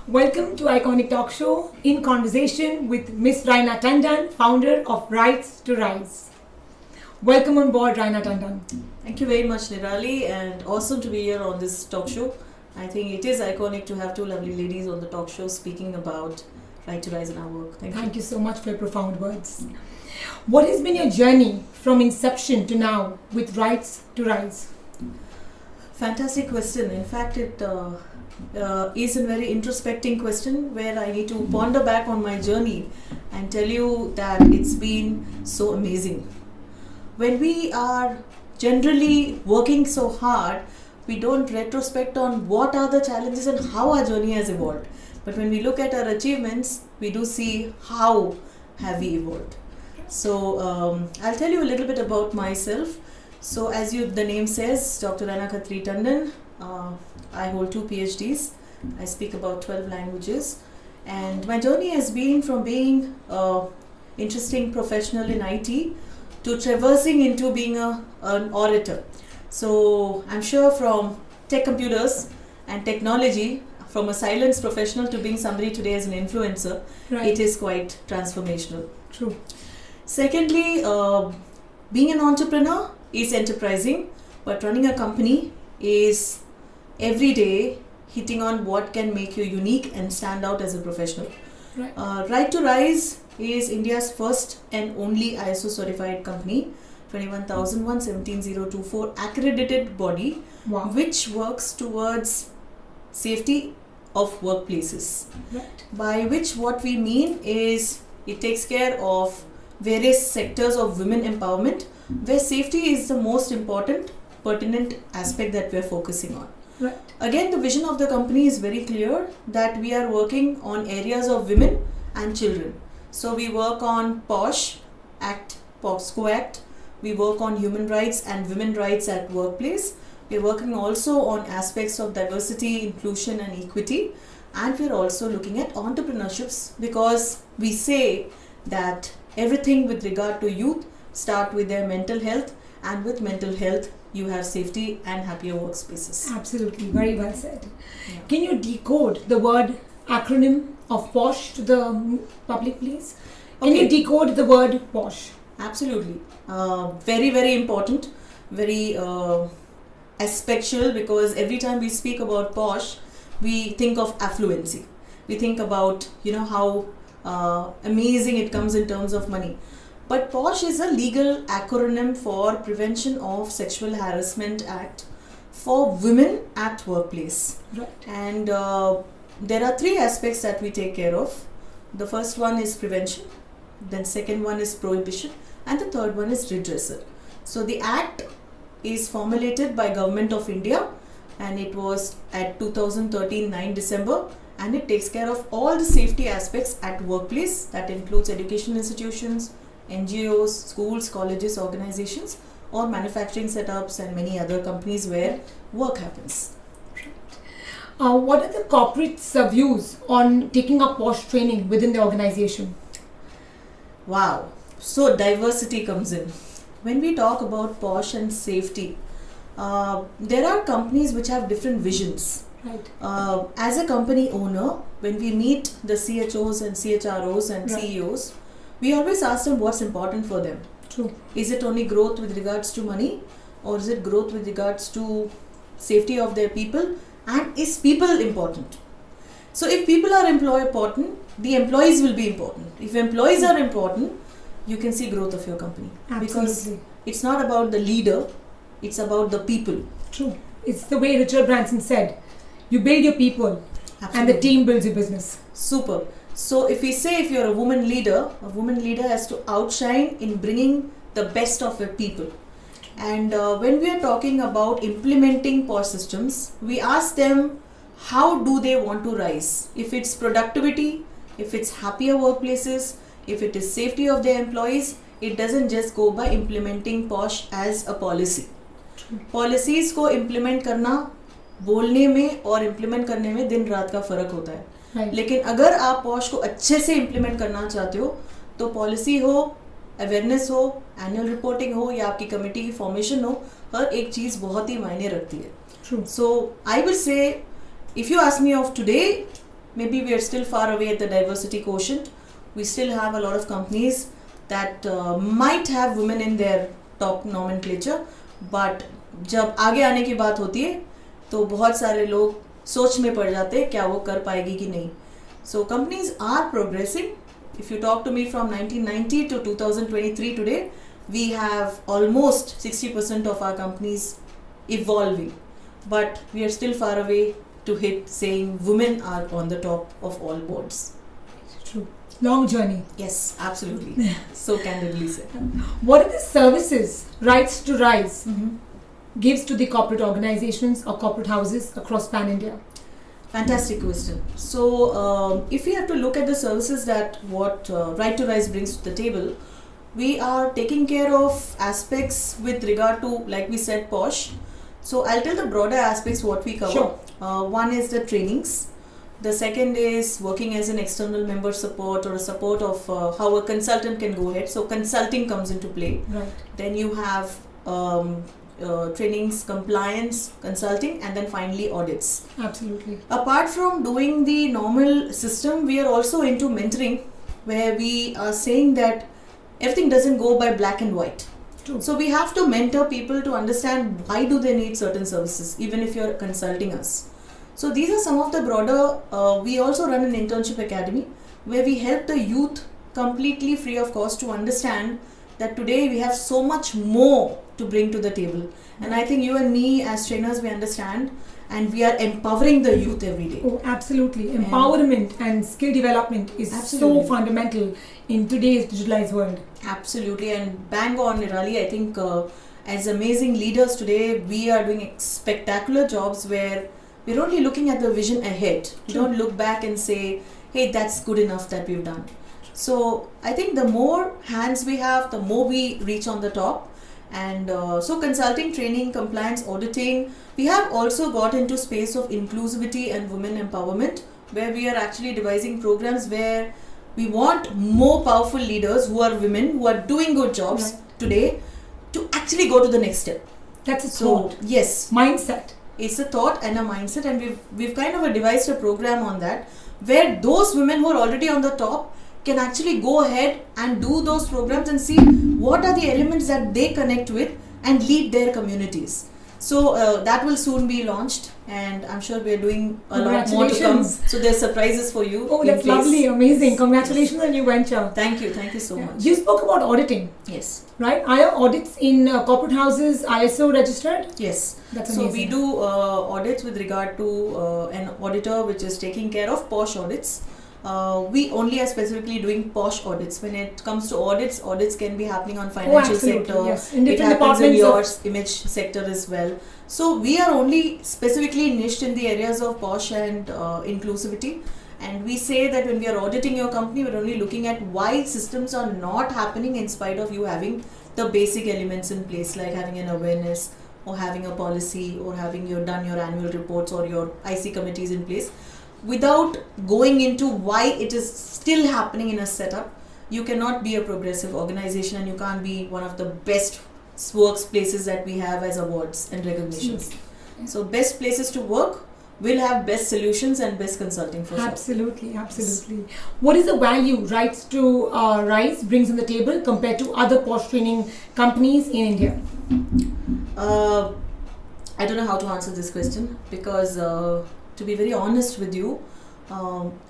Welcome to Iconic Talk Show in conversation with Miss Raina Tandon, founder of Right2Rise. Welcome on board, Raina Tandon. Thank you very much, Niraalee, and awesome to be here on this talk show. I think it is iconic to have two lovely ladies on the talk show speaking about Right2Rise in our work. Thank you so much for your profound words. What has been your journey from inception to now with Right2Rise? Fantastic question. In fact, it is a very introspecting question where I need to ponder back on my journey and tell you that it's been so amazing. When we are generally working so hard, we don't retrospect on what are the challenges and how our journey has evolved. But when we look at our achievements, we do see how have we evolved. So I'll tell you a little bit about myself. So as the name says, Dr. Raina Khatri Tandon. I hold 2 PhDs. I speak about 12 languages. And my journey has been from being an interesting professional in IT to traversing into being an orator. So I'm sure from tech computers and technology, from a silence professional to being somebody today as an influencer, It is quite transformational. True. Secondly, being an entrepreneur is enterprising, but running a company is every day hitting on what can make you unique and stand out as a professional. Right2Rise is India's first and only ISO certified company, 21101-17024 accredited body, which works towards safety of workplaces. By which what we mean is it takes care of various sectors of women empowerment, where safety is the most important, pertinent aspect that we're focusing on. Again, the vision of the company is very clear that we are working on areas of women and children. So we work on POSH Act, POSCO Act. We work on human rights and women rights at workplace. We're working also on aspects of diversity, inclusion and equity. And we're also looking at entrepreneurships, because we say that everything with regard to youth start with their mental health, and with mental health you have safety and happier workspaces. Absolutely, very well said. Yeah. Can you decode the word acronym of POSH to the public, please? Can you decode the word POSH? Absolutely. Very, very important, very aspectual, because every time we speak about POSH, we think of affluency. We think about, how amazing it comes in terms of money. But POSH is a legal acronym for Prevention of Sexual Harassment Act for women at workplace. And there are 3 aspects that we take care of. The first one is prevention, then second one is prohibition, and the third one is redressal. So the act is formulated by Government of India, and it was at 2013 9 December, and it takes care of all the safety aspects at workplace. That includes education institutions, NGOs, schools, colleges, organizations, or manufacturing setups and many other companies where work happens. What are the corporates' views on taking up POSH training within the organization? Wow. So diversity comes in. When we talk about POSH and safety, there are companies which have different visions. As a company owner, when we meet the CHOs and CHROs and CEOs, we always ask them what's important for them. True. Is it only growth with regards to money, or is it growth with regards to safety of their people, and is people important? So if people are important, the employees will be important. If employees are important, you can see growth of your company. Absolutely. Because it's not about the leader, it's about the people. True. It's the way Richard Branson said, you build your people. Absolutely. And the team builds your business. Super. So if you're a woman leader has to outshine in bringing the best of her people. And when we are talking about implementing POSH systems, we ask them how do they want to rise. If it's productivity, if it's happier workplaces, if it is safety of their employees, it doesn't just go by implementing POSH as a policy. Policies को implement करना बोलने में और implement करने में दिन रात का फर्क होता है. लेकिन अगर आप POSH को अच्छे से implement करना चाहते हो, तो policy हो, awareness हो, annual reporting हो या आपकी committee की formation हो, हर एक चीज़ बहुत ही मायने रखती है. So I will say, if you ask me of today, maybe we are still far away at the diversity quotient. We still have a lot of companies that might have women in their top nomenclature, but जब आगे आने की बात होती है तो बहुत सारे लोग सोच में पड़ जाते हैं क्या वो कर पाएगी कि नहीं. So companies are progressing. If you talk to me from 1990 to 2023 today, we have almost 60% of our companies evolving, but we are still far away to hit saying women are on the top of all boards. True. Long journey. Yes, absolutely. So candidly said. What are the services Right2Rise gives to the corporate organizations or corporate houses across Pan India? Fantastic question. So, if we have to look at the services that what Right2Rise brings to the table, we are taking care of aspects with regard to, like we said, POSH. So, I'll tell the broader aspects what we cover. Sure. One is the trainings. The second is working as an external member support or a support of how a consultant can go ahead. So, consulting comes into play. Right. Then you have trainings, compliance, consulting, and then finally audits. Absolutely. Apart from doing the normal system, we are also into mentoring, where we are saying that everything doesn't go by black and white. True. So we have to mentor people to understand why do they need certain services, even if you're consulting us. So these are some of the broader, we also run an internship academy where we help the youth completely free of cost to understand that today we have so much more to bring to the table. And I think you and me as trainers, we understand, and we are empowering the youth every day. Oh, absolutely. Empowerment and skill development is Absolutely. so fundamental in today's digitalized world. Absolutely, and bang on, Niraalee. I think as amazing leaders today, we are doing spectacular jobs where we're only looking at the vision ahead. We True. don't look back and say, hey, that's good enough that we've done. So I think the more hands we have, the more we reach on the top. And so consulting, training, compliance, auditing, we have also got into space of inclusivity and women empowerment, where we are actually devising programs where we want more powerful leaders who are women, who are doing good jobs today, to actually go to the next step. That's a thought. Yes, Mindset. it's a thought and a mindset, and we've kind of devised a program on that, where those women who are already on the top can actually go ahead and do those programs and see what are the elements that they connect with and lead their communities. So that will soon be launched, and I'm sure we're doing a lot more to come. Congratulations. So there's surprises for you. Oh, in that's place. lovely. Amazing. Congratulations on your venture. Thank you so much. You spoke about auditing, Yes, right? Are your audits in corporate houses ISO registered? yes. That's So amazing. we do audits with regard to an auditor which is taking care of POSH audits. We only are specifically doing POSH audits. When it comes to audits can be happening on financial absolutely, sector. yes. In It different happens in departments your image sector as well. So we are only specifically niched in the areas of POSH and inclusivity. And we say that when we are auditing your company, we're only looking at why systems are not happening in spite of you having the basic elements in place, like having an awareness or having a policy or having done your annual reports or your IC committees in place. Without going into why it is still happening in a setup, you cannot be a progressive organization, and you can't be one of the best workplaces that we have as awards and recognitions. So best places to work will have best solutions and best consulting for sure. Absolutely. What is the value Right2Rise brings on the table compared to other POSH training companies in India? I don't know how to answer this question because to be very honest with you,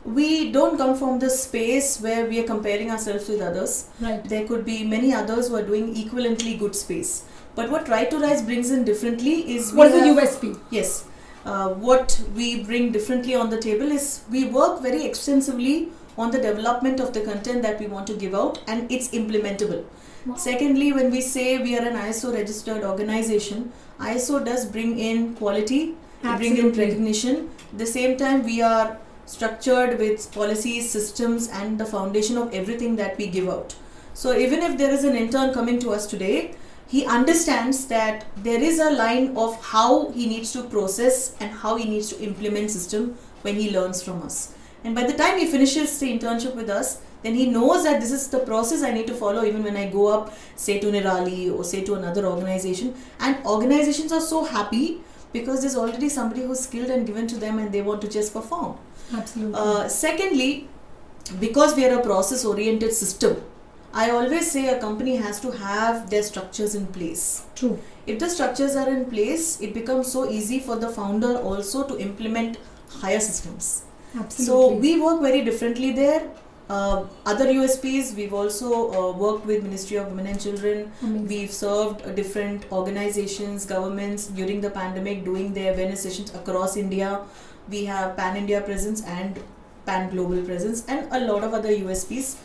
we don't come from the space where we are comparing ourselves with others. Right. There could be many others who are doing equivalently good space. But what Right2Rise brings in differently is What is the USP? Yes. What we bring differently on the table is we work very extensively on the development of the content that we want to give out, and it's implementable. Wow. Secondly, when we say we are an ISO registered organization, ISO does bring in quality, bring in Absolutely. recognition. At the same time, we are structured with policies, systems, and the foundation of everything that we give out. So even if there is an intern coming to us today, he understands that there is a line of how he needs to process and how he needs to implement system when he learns from us. And by the time he finishes the internship with us, then he knows that this is the process I need to follow even when I go up, say to Niraalee or say to another organization. And organizations are so happy because there's already somebody who's skilled and given to them and they want to just perform. Absolutely. Secondly, because we are a process oriented system, I always say a company has to have their structures in place. True. If the structures are in place, it becomes so easy for the founder also to implement higher systems. Absolutely. So we work very differently there. Other USPs, we've also worked with Ministry of Women and Children. Amazing. We've served different organizations, governments during the pandemic, doing their awareness sessions across India. We have pan-India presence and pan-global presence, and a lot of other USPs.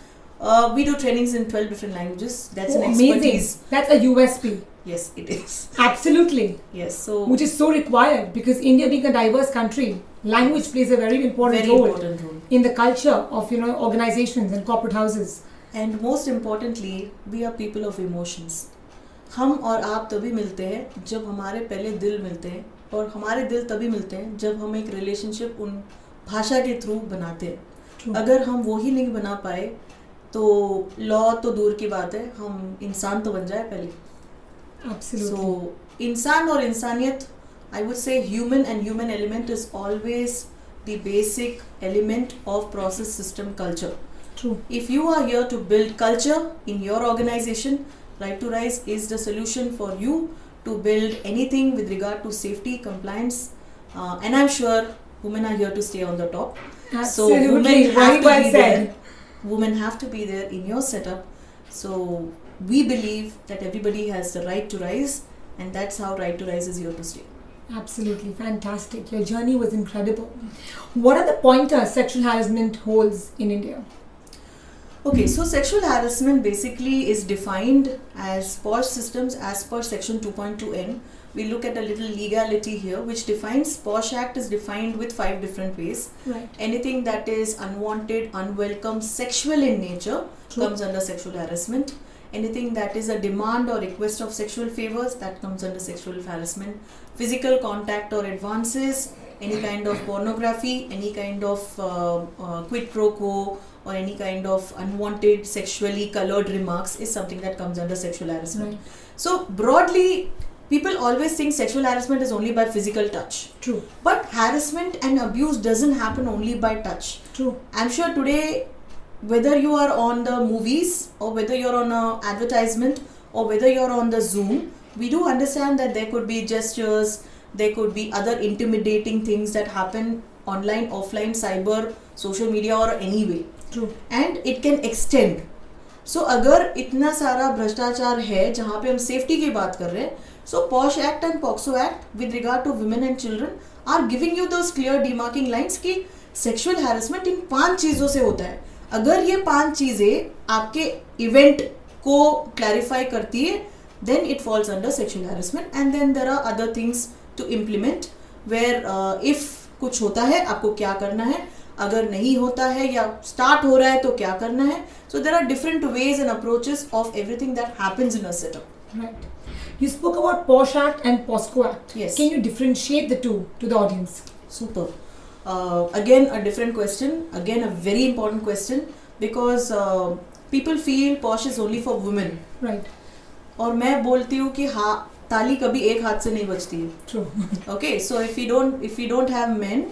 We do trainings in 12 different languages. That's an expertise. Amazing. That's a USP. Yes, it is. Absolutely. Yes, so Which is so required because India being a diverse country, language plays a very important role in the culture of organizations and corporate houses. And most importantly, we are people of emotions. हम और आप तभी मिलते हैं जब हमारे पहले दिल मिलते हैं, और हमारे दिल तभी मिलते हैं जब हम एक रिलेशनशिप उन भाषा के थ्रू बनाते हैं. True. अगर हम वही नहीं बना पाए तो लॉ तो दूर की बात है, हम इंसान तो बन जाए पहले. Absolutely. So इंसान और इंसानियत, I would say human and human element is always the basic element of process system culture. True. If you are here to build culture in your organization, Right2Rise is the solution for you to build anything with regard to safety, compliance, and I'm sure women are here to stay on the top. Absolutely. So women have Very to well be said. there. Women have to be there in your setup. So we believe that everybody has the right to rise, and that's how Right2Rise is here to stay. Absolutely fantastic. Your journey was incredible. What are the pointers sexual harassment holds in India? Okay, so sexual harassment basically is defined as POSH systems as per section 2.2n. We look at a little legality here, which defines POSH Act is defined with 5 different ways. Right. Anything that is unwanted, unwelcome, sexual in nature True. comes under sexual harassment. Anything that is a demand or request of sexual favors, that comes under sexual harassment. Physical contact or advances, any kind of pornography, any kind of quid pro quo, or any kind of unwanted sexually colored remarks is something that comes under sexual harassment. Right. So broadly, people always think sexual harassment is only by physical touch. True. But harassment and abuse doesn't happen only by touch. True. I'm sure today, whether you are on the movies or whether you're on an advertisement or whether you're on the Zoom, we do understand that there could be gestures, there could be other intimidating things that happen online, offline, cyber, social media or any way. True. And it can extend. So अगर इतना सारा भ्रष्टाचार है जहाँ पे हम safety की बात कर रहे हैं, so POSH Act and POXO Act with regard to women and children are giving you those clear demarking lines कि sexual harassment इन 5 चीज़ों से होता है. अगर ये 5 चीज़ें आपके इवेंट को क्लैरिफाई करती है, then it falls under sexual harassment, and then there are other things to implement where if कुछ होता है आपको क्या करना है, अगर नहीं होता है या स्टार्ट हो रहा है तो क्या करना है. So there are different ways and approaches of everything that happens in a setup. Right. You spoke about POSH Act and POSCO Act. Yes. Can you differentiate the two to the audience? Super. Again, a different question. Again, a very important question because people feel POSH is only for women. Right. और मैं बोलती हूँ कि हाँ, ताली कभी एक हाथ से नहीं बजती है. True. Okay, so if we don't have men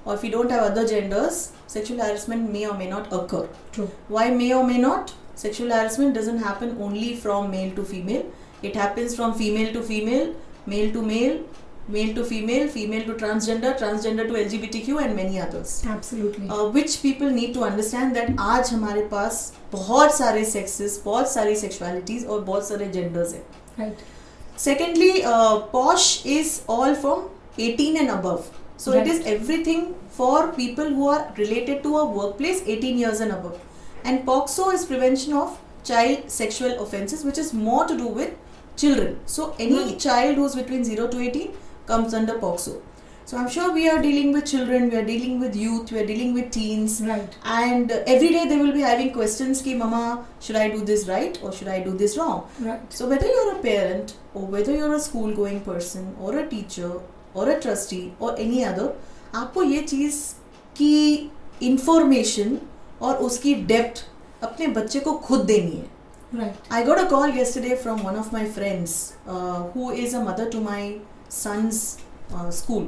or if we don't have other genders, sexual harassment may or may not occur. True. Why may or may not? Sexual harassment doesn't happen only from male to female. It happens from female to female, male to male, male to female, female to transgender, transgender to LGBTQ and many others. Absolutely. Which people need to understand that आज हमारे पास बहुत सारे sexes, बहुत सारी sexualities और बहुत सारे genders हैं. Right. Secondly, POSH is all from 18 and above. So Right. it is everything for people who are related to a workplace 18 years and above. And POXO is prevention of child sexual offences, which is more to do with children. So any child who's between 0 to 18 comes under POXO. So I'm sure we are dealing with children, we are dealing with youth, we are dealing with teens. Right. And every day they will be having questions ki mama, should I do this right or should I do this wrong? Right. So whether you're a parent or whether you're a school going person or a teacher or a trustee or any other, आपको ये चीज़ की information और उसकी depth अपने बच्चे को खुद देनी है. Right. I got a call yesterday from one of my friends who is a mother to my son's school,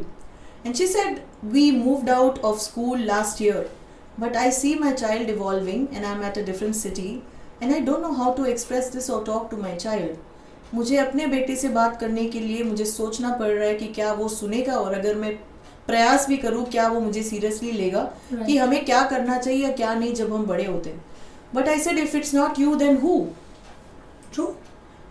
and she said we moved out of school last year, but I see my child evolving and I'm at a different city and I don't know how to express this or talk to my child. मुझे अपने बेटे से बात करने के लिए मुझे सोचना पड़ रहा है कि क्या वो सुनेगा, और अगर मैं प्रयास भी करूँ क्या वो मुझे सीरियसली लेगा कि हमें क्या करना चाहिए या क्या नहीं जब हम बड़े होते हैं. But I said if it's not you then who. True.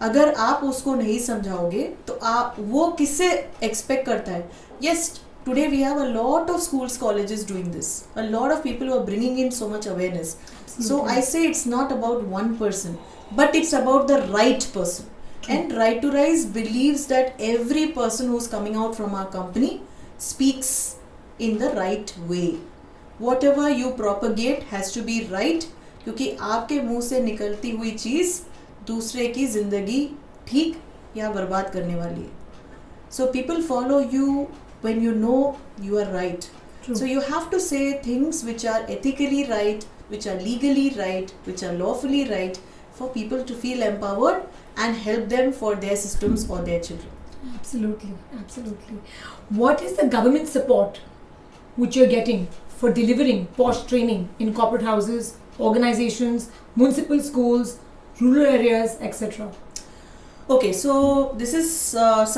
अगर आप उसको नहीं समझाओगे तो आप वो किससे एक्सपेक्ट करता है. Yes, today we have a lot of schools, colleges doing this. A lot of people who are bringing in so much awareness. Absolutely. So I say it's not about one person, but it's about the right person. True. And Right2Rise believes that every person who's coming out from our company speaks in the right way. Whatever you propagate has to be right, क्योंकि आपके मुंह से निकलती हुई चीज़ दूसरे की जिंदगी ठीक या बर्बाद करने वाली है. So people follow you when you know you are right. True. So you have to say things which are ethically right, which are legally right, which are lawfully right, for people to feel empowered and help them for their systems or their children. Absolutely, absolutely. What is the government support which you're getting for delivering POSH training in corporate houses, organizations, municipal schools, rural areas, etc.? Okay, so this is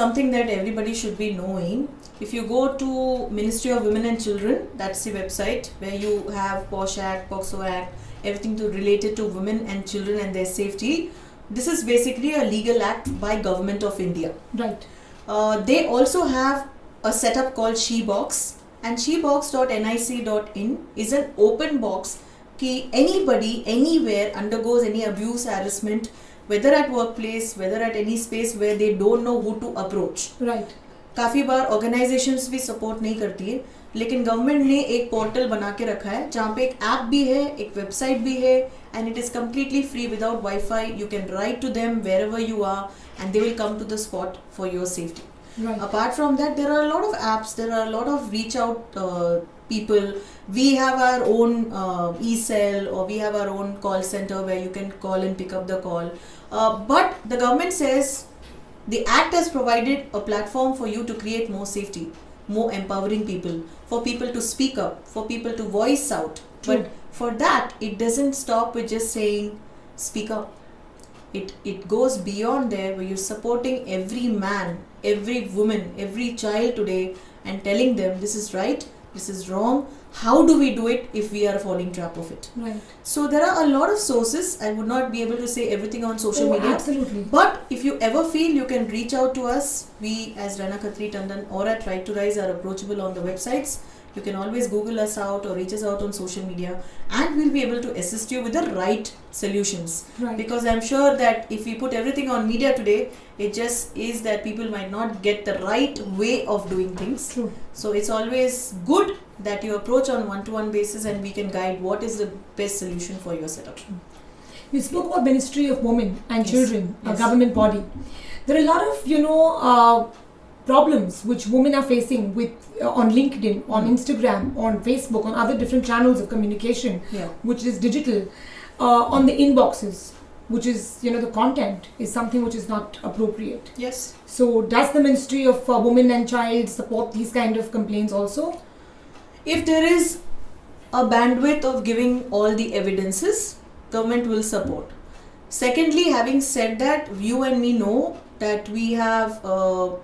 something that everybody should be knowing. If you go to Ministry of Women and Children, that's the website where you have POSH Act, POXO Act, everything related to women and children and their safety. This is basically a legal act by Government of India. Right. They also have a setup called SheBox, and shebox.nic.in is an open box कि anybody anywhere undergoes any abuse, harassment, whether at workplace, whether at any space where they don't know who to approach. Right. काफ़ी बार organisations भी support नहीं करती है, लेकिन government ने एक portal बना के रखा है जहाँ पे एक ऐप भी है, एक वेबसाइट भी है, and it is completely free without wifi. You can write to them wherever you are and they will come to the spot for your safety. Right. Apart from that, there are a lot of apps, there are a lot of reach out people. We have our own e-cell, or we have our own call center where you can call and pick up the call. But the government says the act has provided a platform for you to create more safety, more empowering people, for people to speak up, for people to voice out. True. But for that, it doesn't stop with just saying speak up. It goes beyond there, where you're supporting every man, every woman, every child today and telling them this is right, this is wrong, how do we do it if we are falling trap of it. Right. So there are a lot of sources. I would not be able to say everything on social media. Absolutely. But if you ever feel, you can reach out to us. We as Raina Khatri Tandon or at Right2Rise are approachable on the websites. You can always Google us out or reach us out on social media, and we'll be able to assist you with the right solutions. Right. Because I'm sure that if we put everything on media today, it just is that people might not get the right way of doing things. True. So it's always good that you approach on one-to-one basis, and we can guide what is the best solution for your setup. You spoke about Ministry of Women and Yes. Children, a Yes. government body. There are a lot of, problems which women are facing with on LinkedIn, on Instagram, on Facebook, on other different channels of communication, Yeah. which is digital, on the inboxes, which is, the content is something which is not appropriate. Yes. So does the Ministry of Women and Child support these kind of complaints also? If there is a bandwidth of giving all the evidences, government will support. Secondly, having said that, you and me know that we have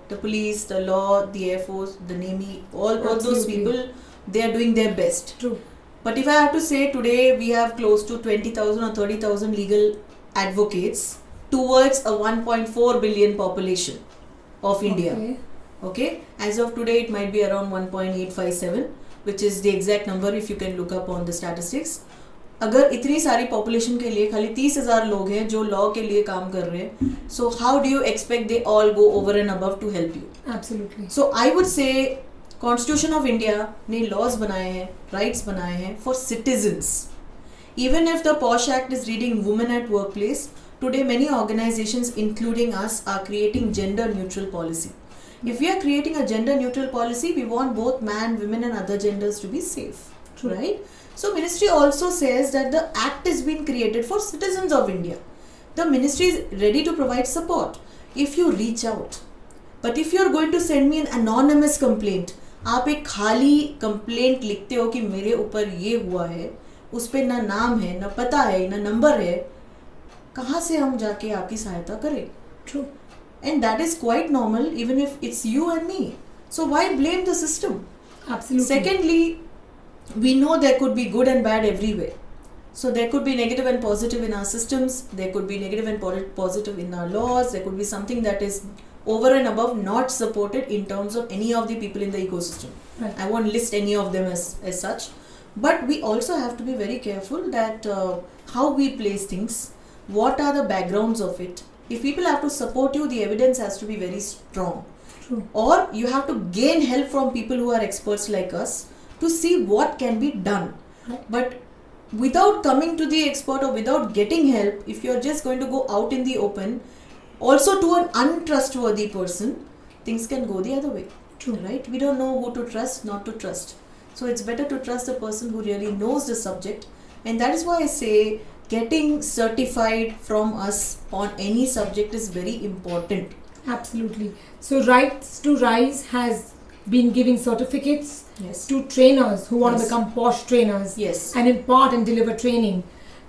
the police, the law, the Air Force, the Navy, all those Absolutely. people, they are doing their best. True. But if I have to say, today we have close to 20,000 or 30,000 legal advocates towards a 1.4 billion population of India. Okay? As of today, it might be around 1.857, which is the exact number if you can look up on the statistics. अगर इतनी सारी population के लिए खाली 30,000 लोग हैं जो law के लिए काम कर रहे हैं, so how do you expect they all go over and above to help you? Absolutely. So I would say constitution of India ने लॉज बनाए हैं, राइट्स बनाए हैं for citizens. Even if the POSH act is reading women at work place, today many organisations including us are creating gender neutral policy. If we are creating a gender neutral policy, we want both man, women and other genders to be safe. True. Right? So ministry also says that the act is being created for citizens of India. The ministry is ready to provide support if you reach out. But if you are going to send me an anonymous complaint, आप एक खाली complaint लिखते हो कि मेरे ऊपर ये हुआ है, उस पर ना नाम है, ना पता है, ना नंबर है, कहाँ से हम जाके आपकी सहायता करें? True. And that is quite normal even if it's you and me. So why blame the system? Absolutely. Secondly, we know there could be good and bad everywhere. So there could be negative and positive in our systems, there could be negative and positive in our laws, there could be something that is over and above not supported in terms of any of the people in the ecosystem. Right. I won't list any of them as such. But we also have to be very careful that how we place things, what are the backgrounds of it. If people have to support you, the evidence has to be very strong. True. Or you have to gain help from people who are experts like us to see what can be done. Right. But without coming to the expert or without getting help, if you're just going to go out in the open, also to an untrustworthy person, things can go the other way. True. Right? We don't know who to trust, not to trust. So it's better to trust a person who really knows the subject. And that is why I say getting certified from us on any subject is very important. Absolutely. So Right2Rise has been giving certificates Yes. to trainers who want to Yes. become POSH trainers Yes. and impart and deliver training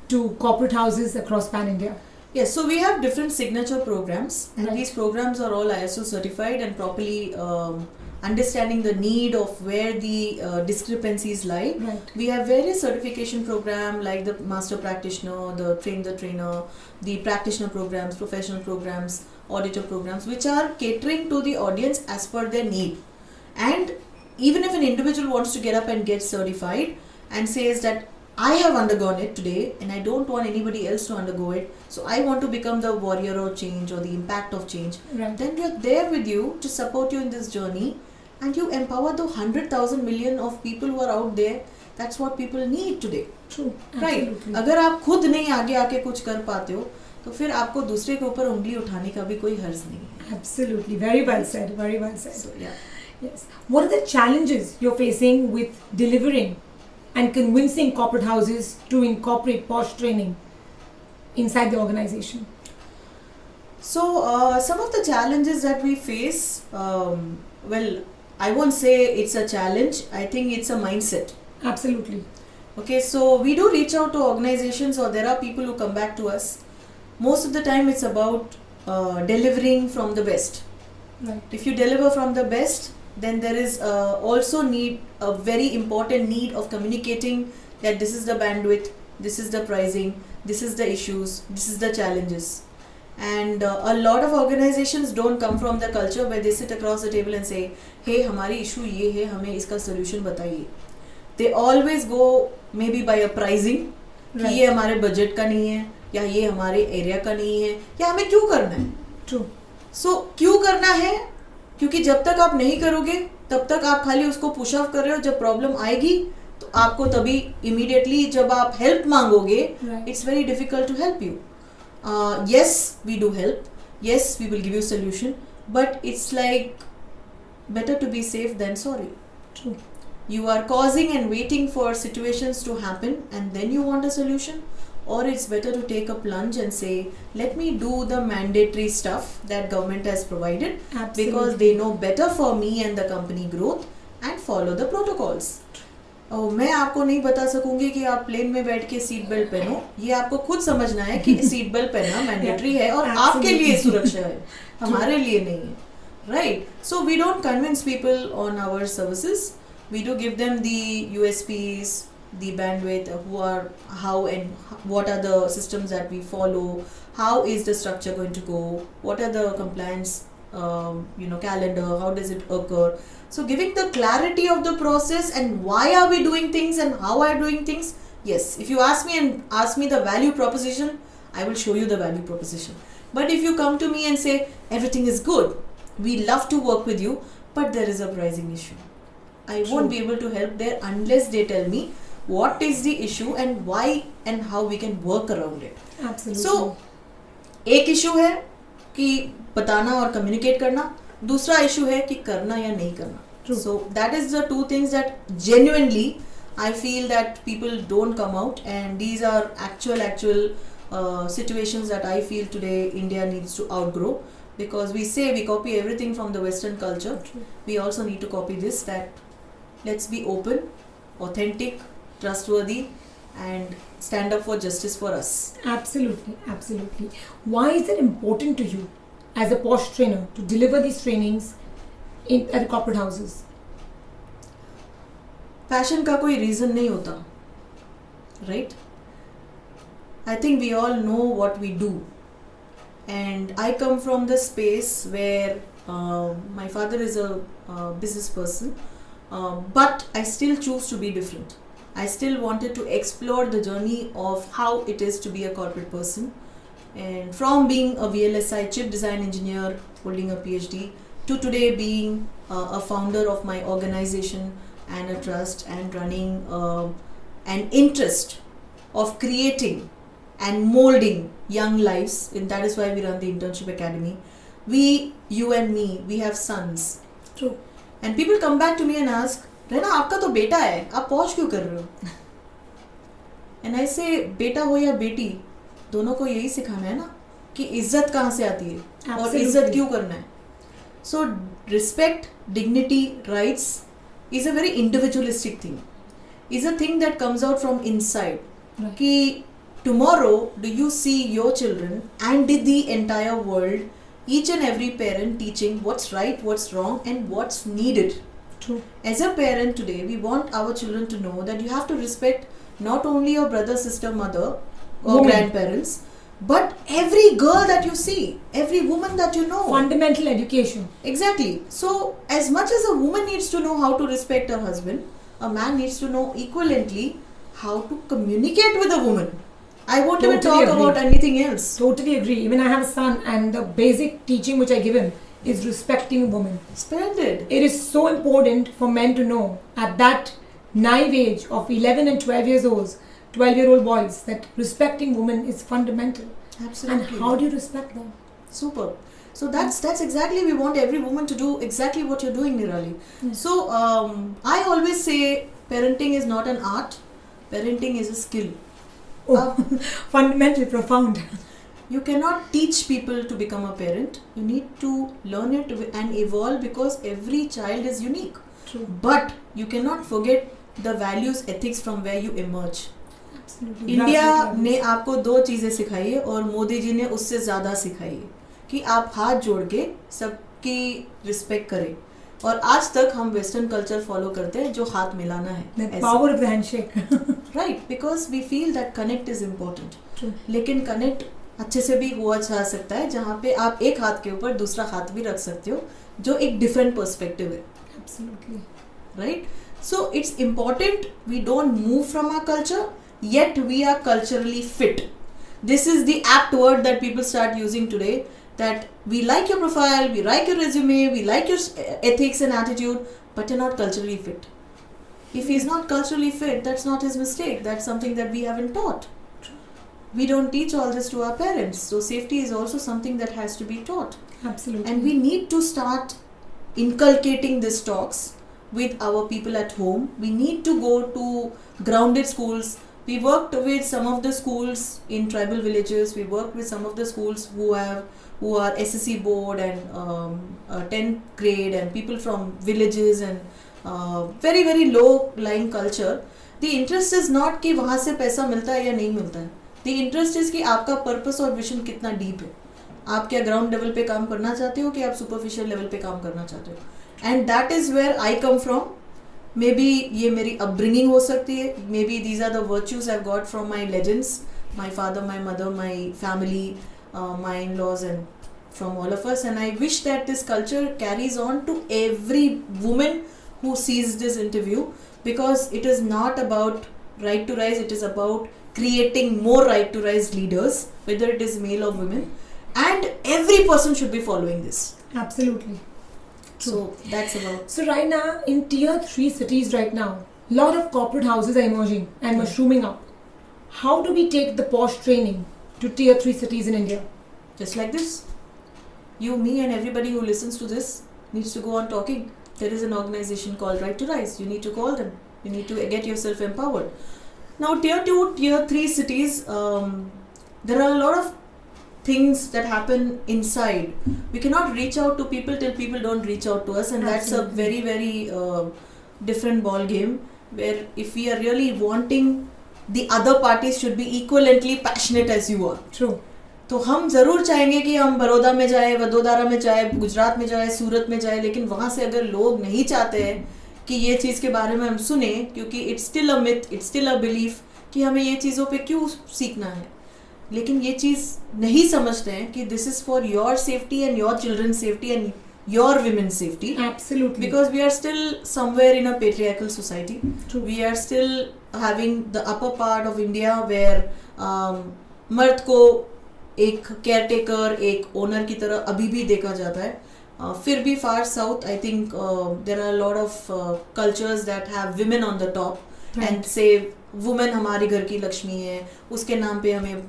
to corporate houses across Pan India. Yes, so we have different signature programs, and Right. these programs are all ISO certified and properly understanding the need of where the discrepancies lie. Right. We have various certification program like the master practitioner, the trainer, the practitioner programs, professional programs, auditor programs, which are catering to the audience as per their need. And even if an individual wants to get up and get certified and says that I have undergone it today and I don't want anybody else to undergo it, so I want to become the warrior of change or the impact of change, Right. then we are there with you to support you in this journey, and you empower the 100,000 million of people who are out there. That's what people need today. True. Right? Absolutely. अगर आप खुद नहीं आगे आके कुछ कर पाते हो तो फिर आपको दूसरे के ऊपर उंगली उठाने का भी कोई हर्ज नहीं है. Absolutely. Very well said. Very well said. So yeah. Yes. What are the challenges you're facing with delivering and convincing corporate houses to incorporate POSH training inside the organization? So some of the challenges that we face, well, I won't say it's a challenge. I think it's a mindset. Absolutely. Okay, so we do reach out to organizations, or there are people who come back to us. Most of the time it's about delivering from the best. Right. If you deliver from the best, then there is also a very important need of communicating that this is the bandwidth, this is the pricing, this is the issues, this is the challenges. And a lot of organizations don't come from the culture where they sit across the table and say, hey, हमारी issue ये है, हमें इसका solution बताइए. They always go maybe by a pricing, कि ये हमारे budget का नहीं है, या ये हमारे area का नहीं है, या हमें क्यों करना है. True. So क्यों करना है? क्योंकि जब तक आप नहीं करोगे तब तक आप खाली उसको पुश ऑफ कर रहे हो. जब प्रॉब्लम आएगी तो आपको तभी इमीडिएटली जब आप हेल्प मांगोगे, it's very difficult to help you. Yes, we do help. Yes, we will give you solution. But it's like better to be safe than sorry. True. You are causing and waiting for situations to happen and then you want a solution. Or it's better to take a plunge and say, let me do the mandatory stuff that government has provided. Absolutely. Because they know better for me and the company growth, and follow the protocols. मैं आपको नहीं बता सकूंगी कि आप plane में बैठ के seat belt पहनो. ये आपको खुद समझना है कि सीट बेल्ट पहनना मैंडेटरी है और आपके लिए सुरक्षा है, हमारे लिए नहीं है. Right? So we don't convince people on our services. We do give them the USPs, the bandwidth, how and what are the systems that we follow, how is the structure going to go, what are the compliance calendar, how does it occur. So giving the clarity of the process and why are we doing things and how are we doing things. Yes, if you ask me the value proposition, I will show you the value proposition. But if you come to me and say everything is good, we love to work with you, but there is a pricing issue, I won't be able to help there unless they tell me what is the issue and why and how we can work around it. Absolutely. So एक issue है कि बताना और communicate करना, दूसरा issue है कि करना या नहीं करना. True. So that is the two things that genuinely I feel that people don't come out, and these are actual situations that I feel today India needs to outgrow. because we say we copy everything from the Western culture. True. We also need to copy this, that let's be open, authentic, trustworthy, and stand up for justice for us. Absolutely, absolutely. Why is it important to you as a POSH trainer to deliver these trainings at corporate houses? Passion का कोई reason नहीं होता, right? I think we all know what we do, and I come from the space where my father is a business person, but I still choose to be different. I still wanted to explore the journey of how it is to be a corporate person, and from being a VLSI chip design engineer holding a PhD to today being a founder of my organization and a trust and running an interest of creating and molding young lives, and that is why we run the Internship Academy. We, you and me, we have sons. True. And people come back to me and ask, Raina, आपका तो बेटा है, आप POSH क्यों कर रहे हो? And I say, बेटा हो या बेटी, दोनों को यही सिखाना है ना कि इज्जत कहाँ से आती है और इज्जत क्यों करना है. So respect, dignity, rights is a very individualistic thing. Is a thing that comes out from inside. Right. कि tomorrow do you see your children and the entire world, each and every parent teaching what's right, what's wrong, and what's needed. True. As a parent today, we want our children to know that you have to respect not only your brother, sister, mother, or Woman. grandparents, but every girl that you see, every woman that you know. Fundamental education. Exactly. So, as much as a woman needs to know how to respect her husband, a man needs to know equivalently how to communicate with a woman. I won't even Totally talk agree. about anything else. Totally agree. Even I have a son, and the basic teaching which I give him is respecting women. Splendid. It is so important for men to know at that naive age of 11 and 12-year-old boys that respecting women is fundamental. Absolutely. And how do you respect them? Super. So that's exactly, we want every woman to do exactly what you're doing, Niraalee. Yes. So I always say parenting is not an art, parenting is a skill. Oh, fundamental, profound. You cannot teach people to become a parent. You need to learn it and evolve because every child is unique. True. But you cannot forget the values, ethics from where you emerge. Absolutely. India Grassroots ने levels. आपको 2 चीज़ें सिखाई है और मोदी जी ने उससे ज़्यादा सिखाई है कि आप हाथ जोड़ के सबकी रिस्पेक्ट करें. और आज तक हम वेस्टर्न कल्चर फॉलो करते हैं जो हाथ मिलाना है. The power of the handshake. Right, because we feel that connect is important. True. लेकिन कनेक्ट अच्छे से भी हुआ जा सकता है जहाँ पे आप एक हाथ के ऊपर दूसरा हाथ भी रख सकते हो जो एक डिफरेंट पर्सपेक्टिव है. Absolutely. Right? So it's important we don't move from our culture, yet we are culturally fit. This is the apt word that people start using today, that we like your profile, we like your resume, we like your ethics and attitude, but you're not culturally fit. If he's not culturally fit, that's not his mistake. That's something that we haven't taught. We don't teach all this to our parents. So safety is also something that has to be taught. Absolutely. And we need to start inculcating these talks with our people at home. We need to go to grounded schools. We worked with some of the schools in tribal villages. We worked with some of the schools who are SSC board and 10th grade and people from villages and very very low lying culture. The interest is not कि वहाँ से पैसा मिलता है या नहीं मिलता है. The interest is कि आपका पर्पस और विजन कितना डीप है. आप क्या ग्राउंड लेवल पे काम करना चाहते हो कि आप सुपरफिशियल लेवल पे काम करना चाहते हो. And that is where I come from. Maybe ये मेरी अपब्रिंगिंग हो सकती है. Maybe these are the virtues I got from my legends, my father, my mother, my family, my in laws and from all of us, and I wish that this culture carries on to every woman who sees this interview, because it is not about right to rise, it is about creating more right to rise leaders, whether it is male or women, and every person should be following this. Absolutely. So that's about. So Raina, in tier 3 cities right now, lot of corporate houses are emerging and mushrooming up. How do we take the POSH training to tier 3 cities in India? Just like this. You, me, and everybody who listens to this needs to go on talking. There is an organization called Right2Rise. You need to call them. You need to get yourself empowered. Now, tier 2, tier 3 cities, there are a lot of things that happen inside. We cannot reach out to people till people don't reach out to us, and that's a very, very different ball game, where if we are really wanting, the other parties should be equivalently passionate as you are. True. तो हम ज़रूर चाहेंगे कि हम बड़ौदा में जाए, वडोदरा में जाए, गुजरात में जाए, सूरत में जाए, लेकिन वहाँ से अगर लोग नहीं चाहते हैं कि ये चीज़ के बारे में हम सुने, क्योंकि it's still a myth, it's still a belief कि हमें ये चीज़ों पे क्यों सीखना है, लेकिन ये चीज़ नहीं समझते हैं कि this is for your safety and your children safety and your women's safety. Absolutely. Because we are still somewhere in a patriarchal society. True. We are still having the upper part of India where मर्द को एक caretaker, एक owner की तरह अभी भी देखा जाता है. फिर भी far south, I think there are a lot of cultures that have women on the top. Right. And say woman हमारी घर की लक्ष्मी है, उसके नाम पे हमें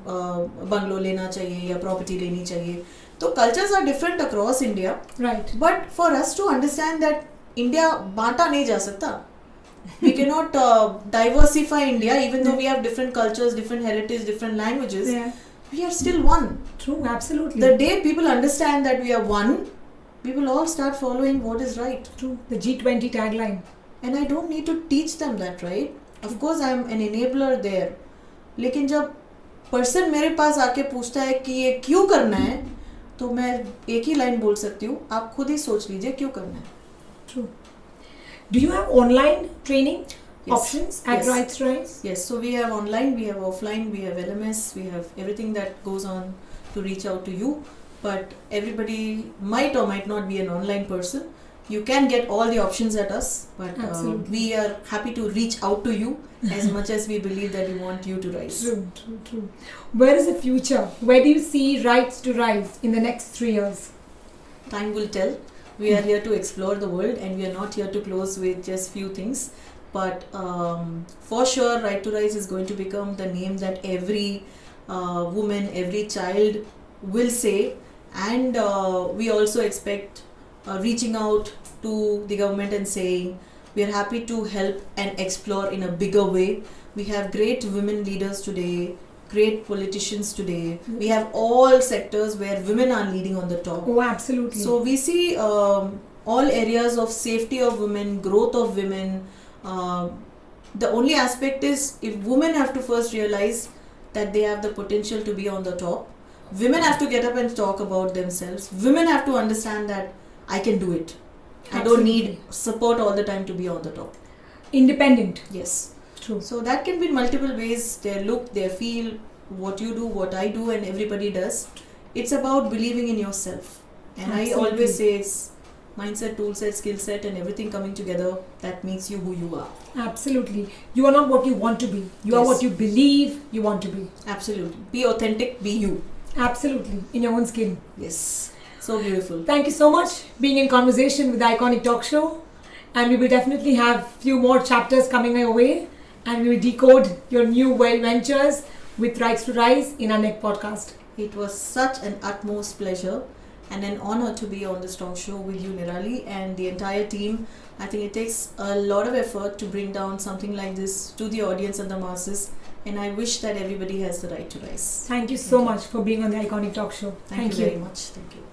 बंगलो लेना चाहिए या प्रॉपर्टी लेनी चाहिए. तो cultures are different across India. Right. But for us to understand that India बांटा नहीं जा सकता. We cannot diversify India, even though we have different cultures, different heritage, different languages. Yeah. We are still one. True, absolutely. The day people understand that we are one, we will all start following what is right. True. The G20 tagline. And I don't need to teach them that, right? Of course, I am an enabler there. लेकिन जब person मेरे पास आके पूछता है कि ये क्यों करना है, तो मैं एक ही लाइन बोल सकती हूँ, आप खुद ही सोच लीजिए क्यों करना है. True. Do you have online training options at Right2Rise? Yes, so we have online, we have offline, we have LMS, we have everything that goes on to reach out to you. But everybody might or might not be an online person. You can get all the options at us, but we are happy to reach out to you as much as we believe that we want you to rise. True. Where is the future? Where do you see Right2Rise in the next 3 years? Time will tell. We are here to explore the world, and we are not here to close with just few things. But for sure, Right2Rise is going to become the name that every woman, every child will say. And we also expect reaching out to the government and saying we are happy to help and explore in a bigger way. We have great women leaders today, great politicians today. We have all sectors where women are leading on the top. Oh, absolutely. So we see all areas of safety of women, growth of women. The only aspect is if women have to first realize that they have the potential to be on the top. Women have to get up and talk about themselves. Women have to understand that I can do it. Absolutely. I don't need support all the time to be on the top. Independent. Yes. True. So that can be in multiple ways. Their look, their feel, what you do, what I do, and everybody does. It's about believing in yourself. And Absolutely. I always say it's mindset, tool set, skill set, and everything coming together that makes you who you are. Absolutely. You are not what you want to be. You are what you believe you want to be. Absolutely. Be authentic, be you. Absolutely. In your own skin. Yes. So beautiful. Thank you so much being in conversation with the Iconic Talk Show. And we will definitely have few more chapters coming our way. And we will decode your new ventures with Right2Rise in our next podcast. It was such an utmost pleasure and an honor to be on this talk show with you, Niraalee, and the entire team. I think it takes a lot of effort to bring down something like this to the audience and the masses. And I wish that everybody has the right to rise. Thank you so much for being on the Iconic Talk Show. Thank you very much. Thank you.